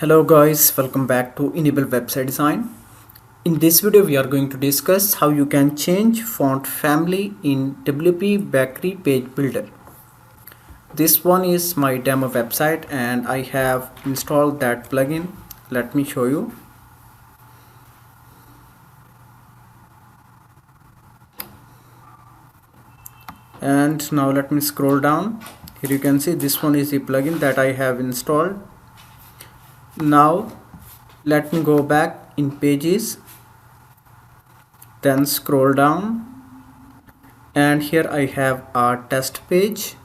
Hello guys, welcome back to Enable Website Design. In this video we are going to discuss how you can change font family in Wpbakery page builder. This one is my demo website and I have installed that plugin. Let me show you. And now let me scroll down. Here you can see this one is the plugin that I have installed. Now let me go back in pages, then scroll down, and here I have a test page.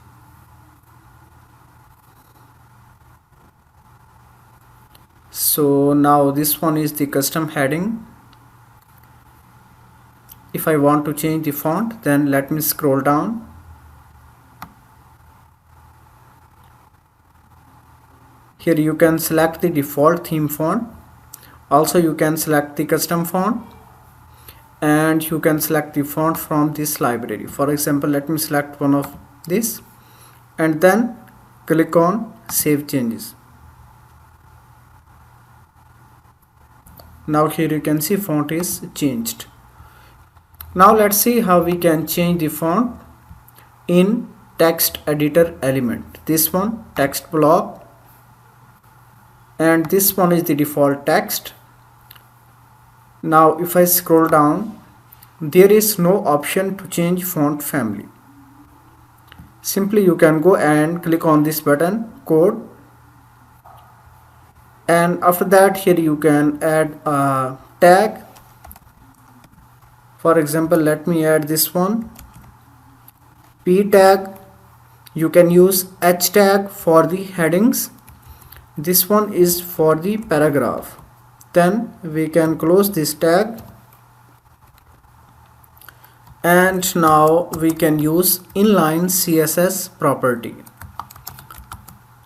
So now this one is the custom heading. If I want to change the font, then let me scroll down. Here you can select the default theme font. Also you can select the custom font and you can select the font from this library. For example, let me select one of this and then click on Save Changes. Now here you can see font is changed. Now let's see how we can change the font in text editor element. This one, text block, and this one is the default text. Now if I scroll down, there is no option to change font family. Simply you can go and click on this button, code, and after that here you can add a tag. For example, let me add this one, P tag. You can use H tag for the headings. This one is for the paragraph. Then we can close this tag, and now we can use inline CSS property.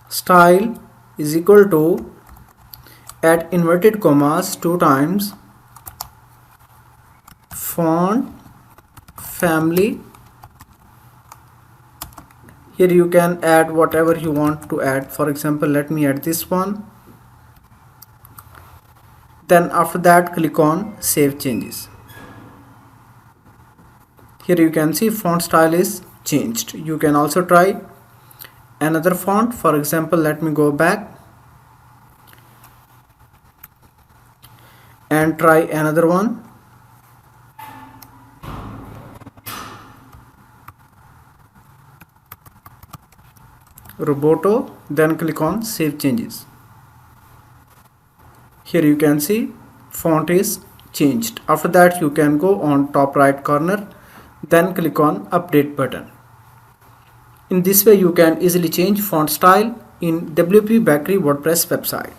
Style is equal to, add inverted commas 2 times, font family. Here you can add whatever you want to add. For example, let me add this one. Then after that click on Save Changes. Here you can see font style is changed. You can also try another font. For example, let me go back and try another one. Roboto, then click on Save Changes. Here you can see font is changed. After that you can go on top right corner, then click on Update button. In this way you can easily change font style in Wpbakery WordPress website.